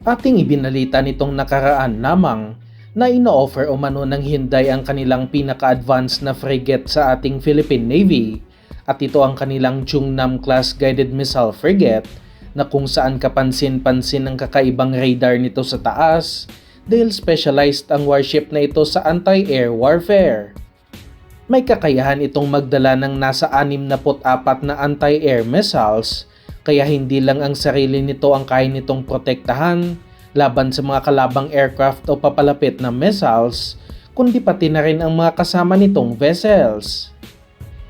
Ating ibinalita nitong nakaraan lamang na ino-offer umano ng Hyundai ang kanilang pinaka-advanced na frigate sa ating Philippine Navy at ito ang kanilang Chungnam class guided missile frigate na kung saan kapansin-pansin ang kakaibang radar nito sa taas dahil specialized ang warship na ito sa anti-air warfare. May kakayahan itong magdala ng nasa 64 na anti-air missiles kaya hindi lang ang sarili nito ang kaya nitong protektahan laban sa mga kalabang aircraft o papalapit na missiles, kundi pati na rin ang mga kasama nitong vessels.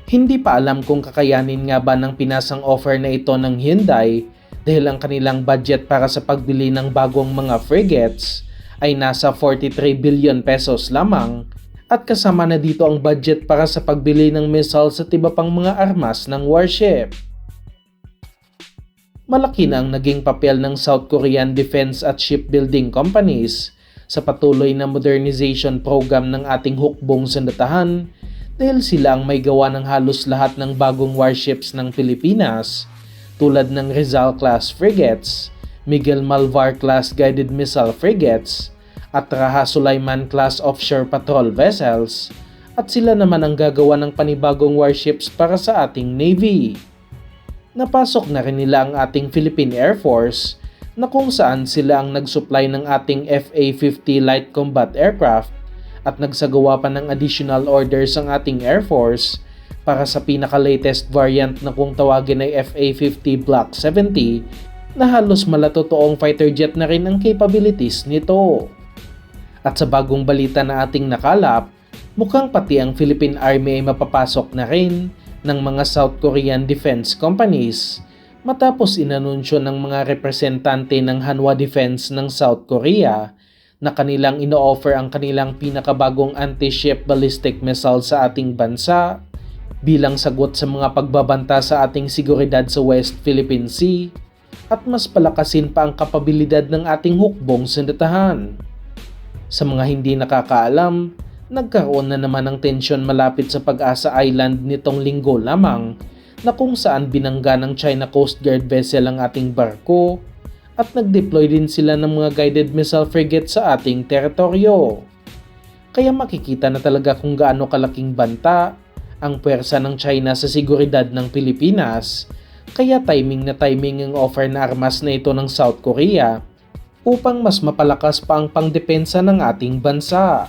Hindi pa alam kung kakayanin nga ba ng pinasang offer na ito ng Hyundai dahil ang kanilang budget para sa pagbili ng bagong mga frigates ay nasa 43 billion pesos lamang at kasama na dito ang budget para sa pagbili ng missiles at iba pang mga armas ng warship. Malaki na ang naging papel ng South Korean defense at shipbuilding companies sa patuloy na modernization program ng ating hukbong sandatahan dahil sila ang may gawa ng halos lahat ng bagong warships ng Pilipinas tulad ng Rizal-class frigates, Miguel Malvar-class guided missile frigates, at Raha Sulaiman-class offshore patrol vessels at sila naman ang gagawa ng panibagong warships para sa ating Navy. Napasok na rin nila ang ating Philippine Air Force na kung saan sila ang nag-supply ng ating FA-50 light combat aircraft at nagsagawa pa ng additional orders ang ating Air Force para sa pinaka-latest variant na kung tawagin ay FA-50 Block 70 na halos malatotoong fighter jet na rin ang capabilities nito. At sa bagong balita na ating nakalap, mukhang pati ang Philippine Army ay mapapasok na rin ng mga South Korean defense companies matapos inanunsyo ng mga representante ng Hanwha Defense ng South Korea na kanilang ino-offer ang kanilang pinakabagong anti-ship ballistic missile sa ating bansa bilang sagot sa mga pagbabanta sa ating seguridad sa West Philippine Sea at mas palakasin pa ang kapabilidad ng ating hukbong sandatahan. Sa mga hindi nakakaalam, nagkaroon na naman ng tensyon malapit sa Pag-asa Island nitong linggo lamang na kung saan binangga ng China Coast Guard vessel ang ating barko at nag-deploy din sila ng mga guided missile frigate sa ating teritoryo. Kaya makikita na talaga kung gaano kalaking banta ang puwersa ng China sa seguridad ng Pilipinas, kaya timing na timing ang offer na armas na ito ng South Korea upang mas mapalakas pa ang pangdepensa ng ating bansa.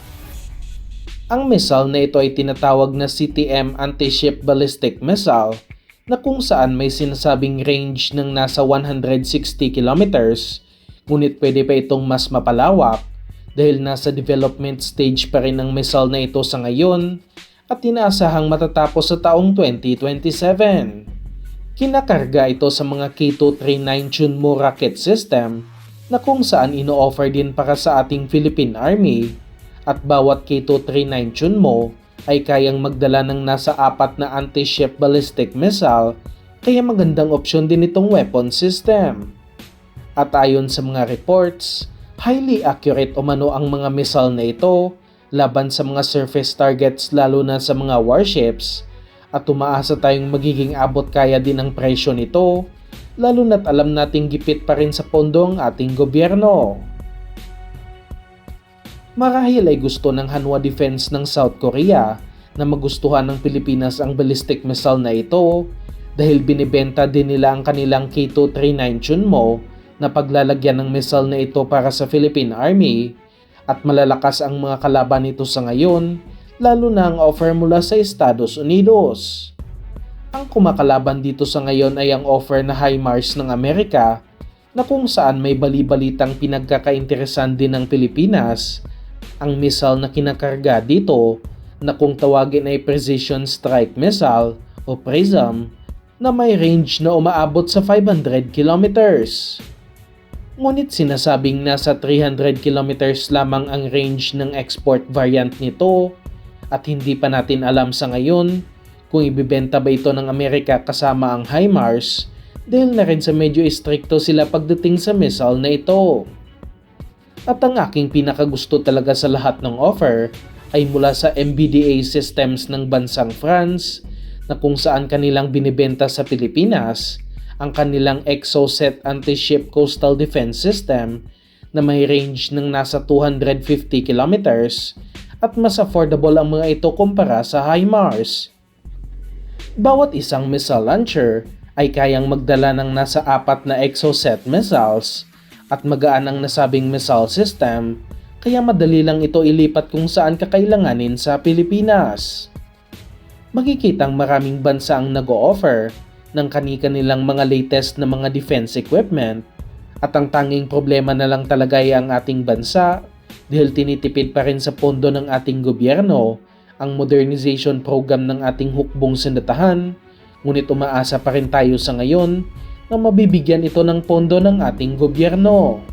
Ang missile na ito ay tinatawag na CTM Anti-Ship Ballistic Missile na kung saan may sinasabing range ng nasa 160 kilometers, ngunit pwede pa itong mas mapalawak dahil nasa development stage pa rin ang missile na ito sa ngayon at inaasahang matatapos sa taong 2027. Kinakarga ito sa mga K239 Chunmo rocket system na kung saan ino-offer din para sa ating Philippine Army at bawat K239 Chunmo ay kayang magdala ng nasa 4 na anti-ship ballistic missile kaya magandang opsyon din itong weapon system. At ayon sa mga reports, highly accurate umano ang mga missile na ito laban sa mga surface targets lalo na sa mga warships at umaasa tayong magiging abot kaya din ang presyo nito lalo na't alam nating gipit pa rin sa pondo ang ating gobyerno. Marahil ay gusto ng Hanwha Defense ng South Korea na magustuhan ng Pilipinas ang ballistic missile na ito dahil binibenta din nila ang kanilang K239 Chunmo na paglalagyan ng missile na ito para sa Philippine Army at malalakas ang mga kalaban nito sa ngayon lalo na ang offer mula sa Estados Unidos. Ang kumakalaban dito sa ngayon ay ang offer na HIMARS ng Amerika na kung saan may bali-balitang pinagkakainteresan din ng Pilipinas. Ang missile na kinakarga dito na kung tawagin ay Precision Strike Missile o PRISM na may range na umaabot sa 500 kilometers. Ngunit sinasabing nasa 300 kilometers lamang ang range ng export variant nito at hindi pa natin alam sa ngayon kung ibibenta ba ito ng Amerika kasama ang HIMARS dahil na rin sa medyo istrikto sila pagdating sa missile na ito. At ang aking pinakagusto talaga sa lahat ng offer ay mula sa MBDA Systems ng bansang France na kung saan kanilang binibenta sa Pilipinas ang kanilang Exocet Anti-Ship Coastal Defense System na may range ng nasa 250 kilometers at mas affordable ang mga ito kumpara sa HIMARS. Bawat isang missile launcher ay kayang magdala ng nasa 4 na Exocet missiles at magaan ang nasabing missile system, kaya madali lang ito ilipat kung saan kakailanganin sa Pilipinas. Makikitang maraming bansa ang nag-o-offer ng kani-kanilang mga latest na mga defense equipment at ang tanging problema na lang talaga ay ang ating bansa dahil tinitipid pa rin sa pondo ng ating gobyerno ang modernization program ng ating hukbong sandatahan, ngunit umaasa pa rin tayo sa ngayon na mabibigyan ito ng pondo ng ating gobyerno.